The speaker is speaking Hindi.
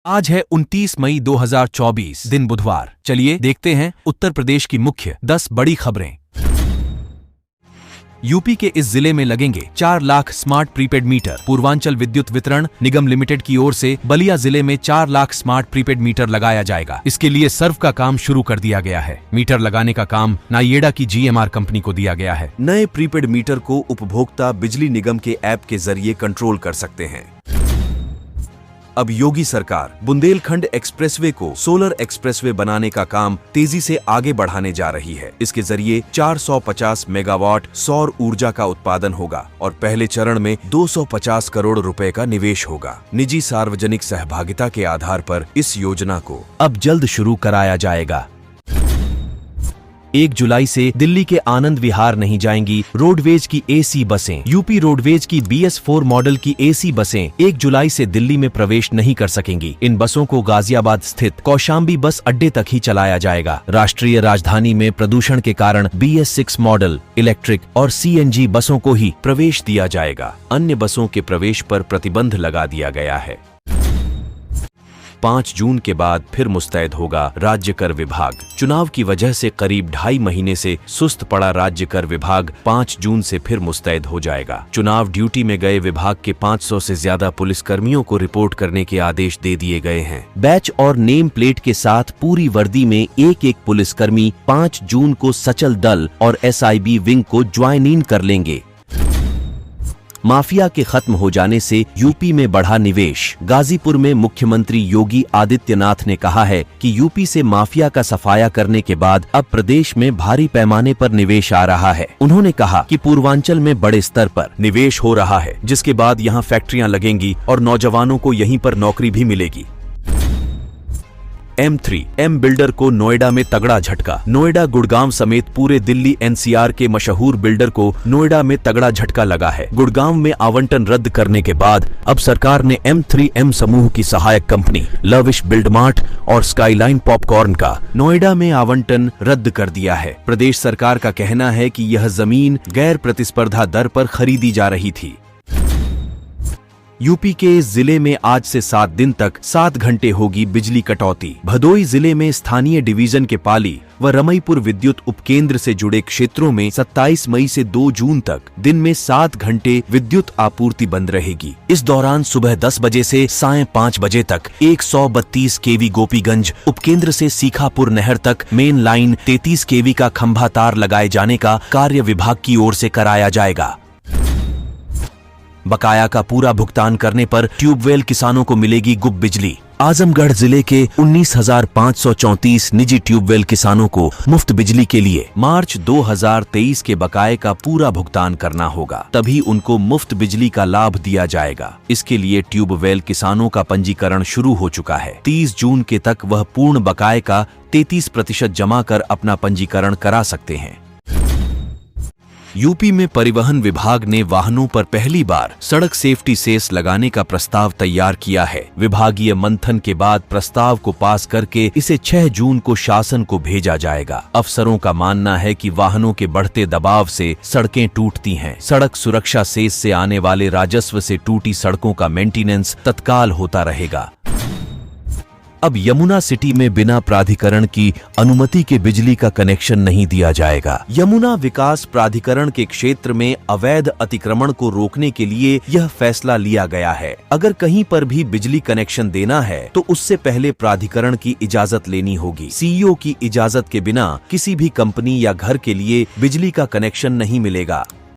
आज है 29 मई 2024 दिन बुधवार। चलिए देखते हैं उत्तर प्रदेश की मुख्य 10 बड़ी खबरें। यूपी के इस जिले में लगेंगे 4 lakh smart prepaid meter. Purvanchal विद्युत वितरण निगम लिमिटेड की ओर से बलिया जिले में 4 लाख स्मार्ट प्रीपेड मीटर लगाया जाएगा। इसके लिए सर्व का काम शुरू कर दिया गया है। मीटर लगाने का काम नाइएडा की GMR कंपनी को दिया गया है। नए प्रीपेड मीटर को उपभोक्ता बिजली निगम के ऐप के जरिए कंट्रोल कर सकते हैं। अब योगी सरकार बुंदेलखंड एक्सप्रेसवे को सोलर एक्सप्रेसवे बनाने का काम तेजी से आगे बढ़ाने जा रही है। इसके जरिए 450 मेगावाट सौर ऊर्जा का उत्पादन होगा और पहले चरण में 250 करोड़ रुपए का निवेश होगा। निजी सार्वजनिक सहभागिता के आधार पर इस योजना को अब जल्द शुरू कराया जाएगा। 1 जुलाई से दिल्ली के आनंद विहार नहीं जाएंगी रोडवेज की AC बसें। यूपी रोडवेज की BS4 मॉडल की AC बसें 1 जुलाई से दिल्ली में प्रवेश नहीं कर सकेंगी। इन बसों को गाजियाबाद स्थित कौशाम्बी बस अड्डे तक ही चलाया जाएगा। राष्ट्रीय राजधानी में प्रदूषण के कारण BS6 मॉडल, इलेक्ट्रिक और CNG बसों को ही प्रवेश दिया जाएगा। अन्य बसों के प्रवेश पर प्रतिबंध लगा दिया गया है। 5 जून के बाद फिर मुस्तैद होगा राज्य कर विभाग। चुनाव की वजह से करीब 2.5 महीने से सुस्त पड़ा राज्य कर विभाग 5 जून से फिर मुस्तैद हो जाएगा। चुनाव ड्यूटी में गए विभाग के 500 से ज्यादा पुलिसकर्मियों को रिपोर्ट करने के आदेश दे दिए गए हैं। बैच और नेम प्लेट के साथ पूरी वर्दी में एक पुलिसकर्मी 5 जून को सचल दल और SIB विंग को ज्वाइन इन कर लेंगे। माफिया के खत्म हो जाने से यूपी में बढ़ा निवेश। गाजीपुर में मुख्यमंत्री योगी आदित्यनाथ ने कहा है कि यूपी से माफिया का सफाया करने के बाद अब प्रदेश में भारी पैमाने पर निवेश आ रहा है। उन्होंने कहा कि पूर्वांचल में बड़े स्तर पर निवेश हो रहा है, जिसके बाद यहां फैक्ट्रियां लगेंगी और नौजवानों को यहीं पर नौकरी भी मिलेगी। M3 बिल्डर को नोएडा में तगड़ा झटका। नोएडा, गुड़गांव समेत पूरे दिल्ली NCR के मशहूर बिल्डर को नोएडा में तगड़ा झटका लगा है। गुड़गांव में आवंटन रद्द करने के बाद अब सरकार ने M3 समूह की सहायक कंपनी लविश बिल्डमार्ट और स्काईलाइन पॉपकॉर्न का नोएडा में आवंटन रद्द कर दिया है। प्रदेश सरकार का कहना है कि यह जमीन गैर प्रतिस्पर्धा दर पर खरीदी जा रही थी। यूपी के इस जिले में आज से 7 दिन तक 7 घंटे होगी बिजली कटौती। भदोई जिले में स्थानीय डिवीजन के पाली व रमईपुर विद्युत उपकेंद्र से जुड़े क्षेत्रों में 27 मई से 2 जून तक दिन में 7 घंटे विद्युत आपूर्ति बंद रहेगी। इस दौरान सुबह 10 बजे से सायं 5 बजे तक 132 kV गोपीगंज उपकेंद्र से सीखापुर नहर तक मेन लाइन 33 kV का खंभा तार लगाए जाने का कार्य विभाग की ओर से कराया जाएगा। बकाया का पूरा भुगतान करने पर ट्यूबवेल किसानों को मिलेगी गुप्त बिजली। आजमगढ़ जिले के 19,534 निजी ट्यूबवेल किसानों को मुफ्त बिजली के लिए मार्च 2023 के बकाये का पूरा भुगतान करना होगा, तभी उनको मुफ्त बिजली का लाभ दिया जाएगा। इसके लिए ट्यूबवेल किसानों का पंजीकरण शुरू हो चुका है। 30 जून के तक वह पूर्ण बकाये का 33% जमा कर अपना पंजीकरण करा सकते हैं। यूपी में परिवहन विभाग ने वाहनों पर पहली बार सड़क सेफ्टी सेस लगाने का प्रस्ताव तैयार किया है। विभागीय मंथन के बाद प्रस्ताव को पास करके इसे 6 जून को शासन को भेजा जाएगा। अफसरों का मानना है कि वाहनों के बढ़ते दबाव से सड़कें टूटती हैं। सड़क सुरक्षा सेस से आने वाले राजस्व से टूटी सड़कों का मेंटेनेंस तत्काल होता रहेगा। अब यमुना सिटी में बिना प्राधिकरण की अनुमति के बिजली का कनेक्शन नहीं दिया जाएगा। यमुना विकास प्राधिकरण के क्षेत्र में अवैध अतिक्रमण को रोकने के लिए यह फैसला लिया गया है। अगर कहीं पर भी बिजली कनेक्शन देना है तो उससे पहले प्राधिकरण की इजाजत लेनी होगी। CEO की इजाजत के बिना किसी भी कंपनी या घर के लिए बिजली का कनेक्शन नहीं मिलेगा।